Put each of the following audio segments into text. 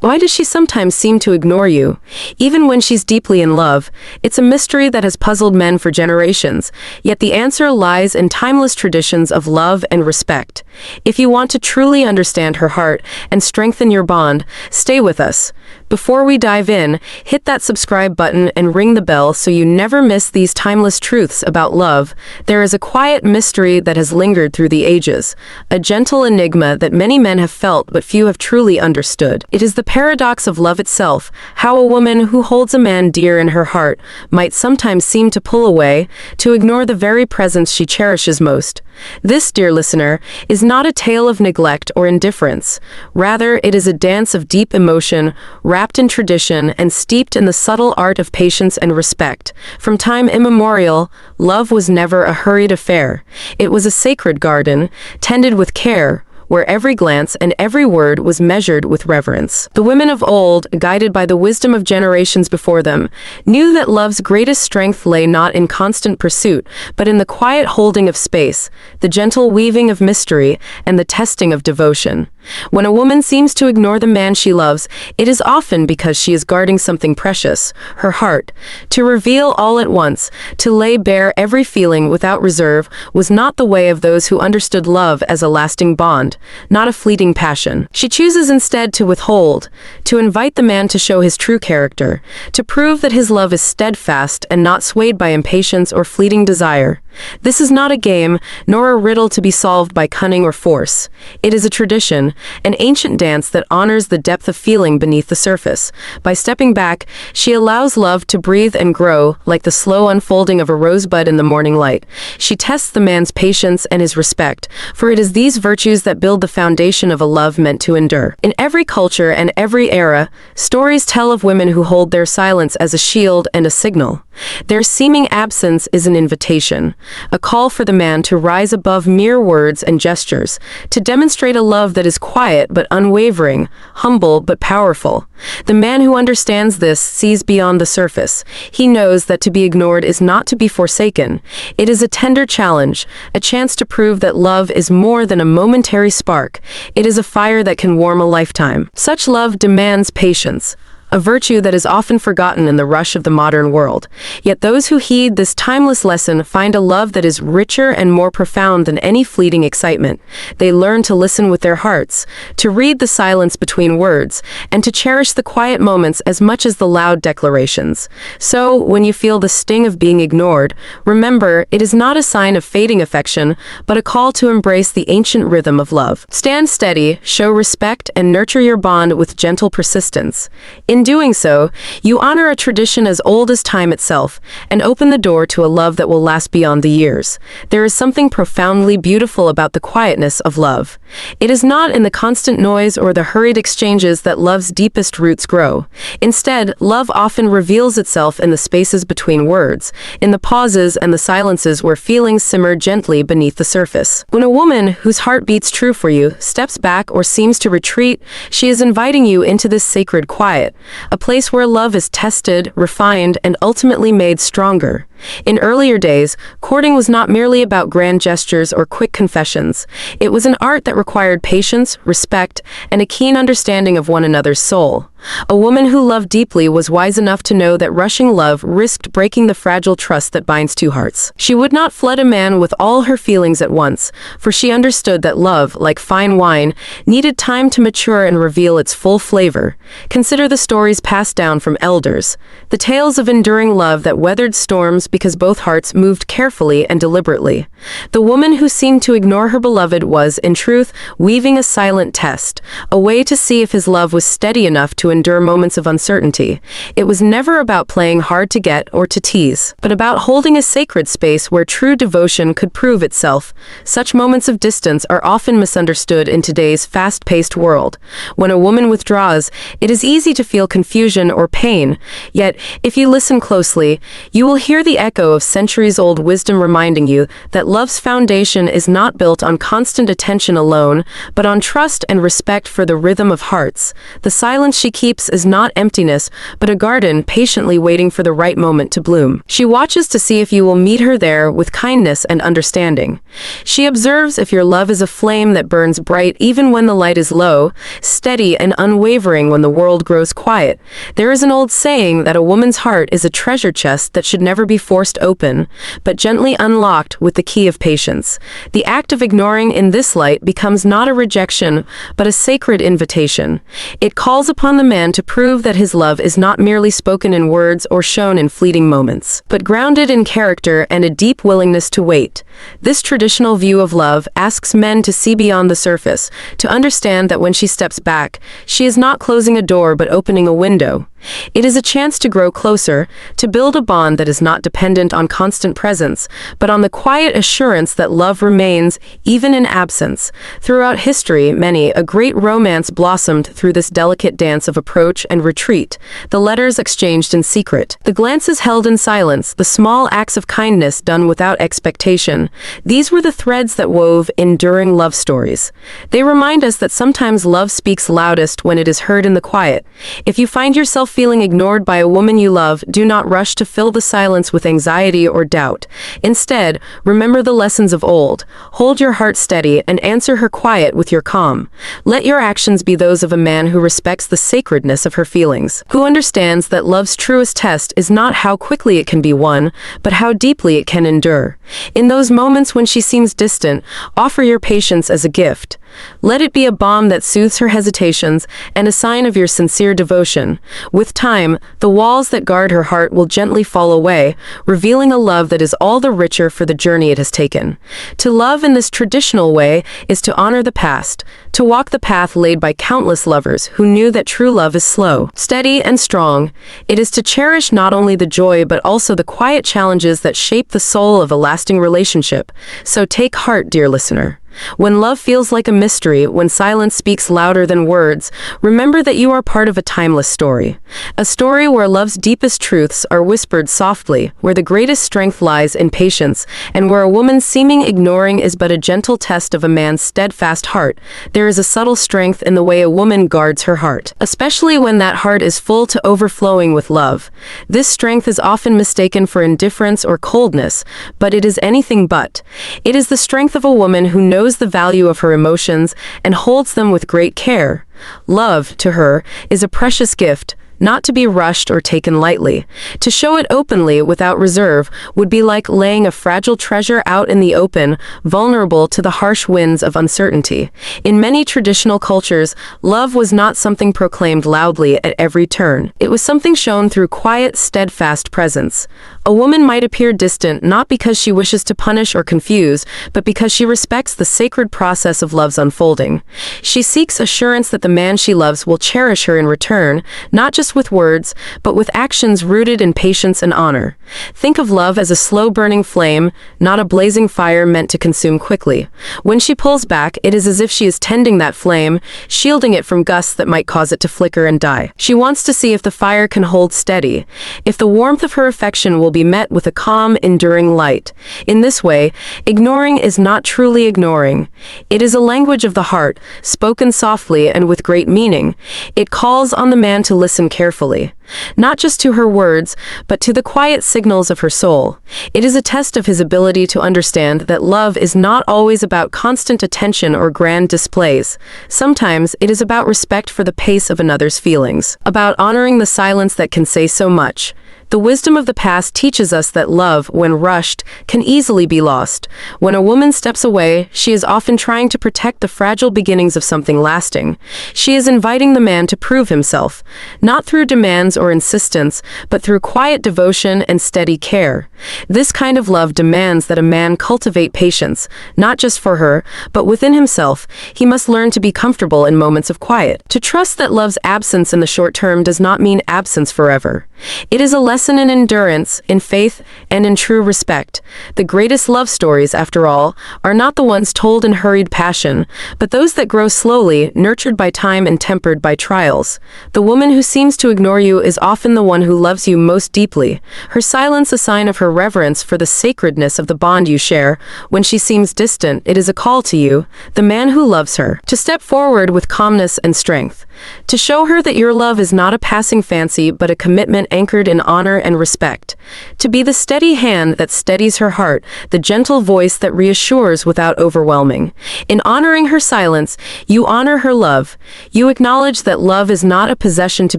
Why does she sometimes seem to ignore you, even when she's deeply in love? It's a mystery that has puzzled men for generations, yet the answer lies in timeless traditions of love and respect. If you want to truly understand her heart and strengthen your bond, stay with us. Before we dive in, hit that subscribe button and ring the bell so you never miss these timeless truths about love. There is a quiet mystery that has lingered through the ages, a gentle enigma that many men have felt but few have truly understood. It is the paradox of love itself, how a woman who holds a man dear in her heart might sometimes seem to pull away, to ignore the very presence she cherishes most. This, dear listener, is not a tale of neglect or indifference. Rather, it is a dance of deep emotion, wrapped in tradition and steeped in the subtle art of patience and respect. From time immemorial, love was never a hurried affair. It was a sacred garden, tended with care, where every glance and every word was measured with reverence. The women of old, guided by the wisdom of generations before them, knew that love's greatest strength lay not in constant pursuit, but in the quiet holding of space, the gentle weaving of mystery, and the testing of devotion. When a woman seems to ignore the man she loves, it is often because she is guarding something precious, her heart. To reveal all at once, to lay bare every feeling without reserve, was not the way of those who understood love as a lasting bond, not a fleeting passion. She chooses instead to withhold, to invite the man to show his true character, to prove that his love is steadfast and not swayed by impatience or fleeting desire. This is not a game, nor a riddle to be solved by cunning or force. It is a tradition, an ancient dance that honors the depth of feeling beneath the surface. By stepping back, she allows love to breathe and grow, like the slow unfolding of a rosebud in the morning light. She tests the man's patience and his respect, for it is these virtues that build the foundation of a love meant to endure. In every culture and every era, stories tell of women who hold their silence as a shield and a signal. Their seeming absence is an invitation, a call for the man to rise above mere words and gestures, to demonstrate a love that is quiet but unwavering, humble but powerful. The man who understands this sees beyond the surface. He knows that to be ignored is not to be forsaken. It is a tender challenge, a chance to prove that love is more than a momentary spark. It is a fire that can warm a lifetime. Such love demands patience, a virtue that is often forgotten in the rush of the modern world. Yet those who heed this timeless lesson find a love that is richer and more profound than any fleeting excitement. They learn to listen with their hearts, to read the silence between words, and to cherish the quiet moments as much as the loud declarations. So, when you feel the sting of being ignored, remember, it is not a sign of fading affection, but a call to embrace the ancient rhythm of love. Stand steady, show respect, and nurture your bond with gentle persistence. In doing so, you honor a tradition as old as time itself, and open the door to a love that will last beyond the years. There is something profoundly beautiful about the quietness of love. It is not in the constant noise or the hurried exchanges that love's deepest roots grow. Instead, love often reveals itself in the spaces between words, in the pauses and the silences where feelings simmer gently beneath the surface. When a woman whose heart beats true for you steps back or seems to retreat, she is inviting you into this sacred quiet, a place where love is tested, refined, and ultimately made stronger. In earlier days, courting was not merely about grand gestures or quick confessions. It was an art that required patience, respect, and a keen understanding of one another's soul. A woman who loved deeply was wise enough to know that rushing love risked breaking the fragile trust that binds two hearts. She would not flood a man with all her feelings at once, for she understood that love, like fine wine, needed time to mature and reveal its full flavor. Consider the stories passed down from elders, the tales of enduring love that weathered storms because both hearts moved carefully and deliberately. The woman who seemed to ignore her beloved was, in truth, weaving a silent test, a way to see if his love was steady enough to endure moments of uncertainty. It was never about playing hard to get or to tease, but about holding a sacred space where true devotion could prove itself. Such moments of distance are often misunderstood in today's fast-paced world. When a woman withdraws, it is easy to feel confusion or pain. Yet, if you listen closely, you will hear the echo of centuries-old wisdom reminding you that love's foundation is not built on constant attention alone, but on trust and respect for the rhythm of hearts. The silence she keeps is not emptiness, but a garden patiently waiting for the right moment to bloom. She watches to see if you will meet her there with kindness and understanding. She observes if your love is a flame that burns bright even when the light is low, steady and unwavering when the world grows quiet. There is an old saying that a woman's heart is a treasure chest that should never be forced open, but gently unlocked with the key of patience. The act of ignoring in this light becomes not a rejection, but a sacred invitation. It calls upon the man to prove that his love is not merely spoken in words or shown in fleeting moments, but grounded in character and a deep willingness to wait. This traditional view of love asks men to see beyond the surface, to understand that when she steps back, she is not closing a door but opening a window. It is a chance to grow closer, to build a bond that is not dependent on constant presence, but on the quiet assurance that love remains, even in absence. Throughout history, a great romance blossomed through this delicate dance of approach and retreat, the letters exchanged in secret, the glances held in silence, the small acts of kindness done without expectation. These were the threads that wove enduring love stories. They remind us that sometimes love speaks loudest when it is heard in the quiet. If you find yourself feeling ignored by a woman you love, do not rush to fill the silence with anxiety or doubt. Instead, remember the lessons of old. Hold your heart steady and answer her quiet with your calm. Let your actions be those of a man who respects the sacredness of her feelings, who understands that love's truest test is not how quickly it can be won, but how deeply it can endure. In those moments when she seems distant, offer your patience as a gift. Let it be a balm that soothes her hesitations and a sign of your sincere devotion. With time, the walls that guard her heart will gently fall away, revealing a love that is all the richer for the journey it has taken. To love in this traditional way is to honor the past, to walk the path laid by countless lovers who knew that true love is slow, steady, and strong. It is to cherish not only the joy but also the quiet challenges that shape the soul of a lasting relationship. So take heart, dear listener. When love feels like a mystery, when silence speaks louder than words, remember that you are part of a timeless story. A story where love's deepest truths are whispered softly, where the greatest strength lies in patience, and where a woman's seeming ignoring is but a gentle test of a man's steadfast heart. There is a subtle strength in the way a woman guards her heart, especially when that heart is full to overflowing with love. This strength is often mistaken for indifference or coldness, but it is anything but. It is the strength of a woman who knows the value of her emotions and holds them with great care. Love, to her, is a precious gift, not to be rushed or taken lightly. To show it openly without reserve would be like laying a fragile treasure out in the open, vulnerable to the harsh winds of uncertainty. In many traditional cultures, love was not something proclaimed loudly at every turn. It was something shown through quiet, steadfast presence. A woman might appear distant not because she wishes to punish or confuse, but because she respects the sacred process of love's unfolding. She seeks assurance that the man she loves will cherish her in return, not just with words, but with actions rooted in patience and honor. Think of love as a slow-burning flame, not a blazing fire meant to consume quickly. When she pulls back, it is as if she is tending that flame, shielding it from gusts that might cause it to flicker and die. She wants to see if the fire can hold steady, if the warmth of her affection will be met with a calm, enduring light. In this way, ignoring is not truly ignoring. It is a language of the heart, spoken softly and with great meaning. It calls on the man to listen carefully, not just to her words, but to the quiet signals of her soul. It is a test of his ability to understand that love is not always about constant attention or grand displays. Sometimes it is about respect for the pace of another's feelings, about honoring the silence that can say so much. The wisdom of the past teaches us that love, when rushed, can easily be lost. When a woman steps away, she is often trying to protect the fragile beginnings of something lasting. She is inviting the man to prove himself, not through demands or insistence, but through quiet devotion and steady care. This kind of love demands that a man cultivate patience, not just for her, but within himself. He must learn to be comfortable in moments of quiet, to trust that love's absence in the short term does not mean absence forever. It is a lesson lesson in endurance, in faith, and in true respect. The greatest love stories, after all, are not the ones told in hurried passion, but those that grow slowly, nurtured by time and tempered by trials. The woman who seems to ignore you is often the one who loves you most deeply, her silence a sign of her reverence for the sacredness of the bond you share. When she seems distant, it is a call to you, the man who loves her, to step forward with calmness and strength, to show her that your love is not a passing fancy but a commitment anchored in honor and respect, to be the steady hand that steadies her heart, the gentle voice that reassures without overwhelming. In honoring her silence, you honor her love. You acknowledge that love is not a possession to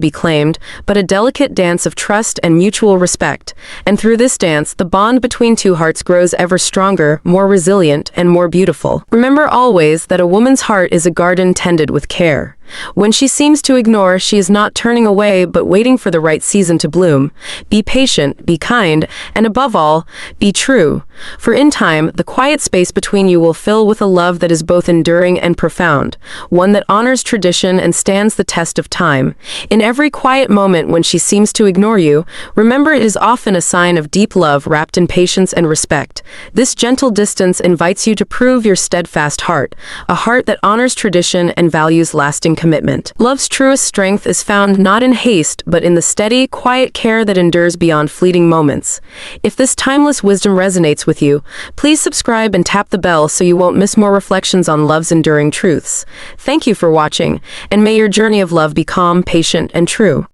be claimed, but a delicate dance of trust and mutual respect. And through this dance, the bond between two hearts grows ever stronger, more resilient, and more beautiful. Remember always that a woman's heart is a garden tended with care. When she seems to ignore, she is not turning away but waiting for the right season to bloom. Be patient, be kind, and above all, be true. For in time, the quiet space between you will fill with a love that is both enduring and profound, one that honors tradition and stands the test of time. In every quiet moment when she seems to ignore you, remember it is often a sign of deep love wrapped in patience and respect. This gentle distance invites you to prove your steadfast heart, a heart that honors tradition and values lasting commitment. Love's truest strength is found not in haste, but in the steady, quiet care that endures beyond fleeting moments. If this timeless wisdom resonates with you, please subscribe and tap the bell so you won't miss more reflections on love's enduring truths. Thank you for watching, and may your journey of love be calm, patient, and true.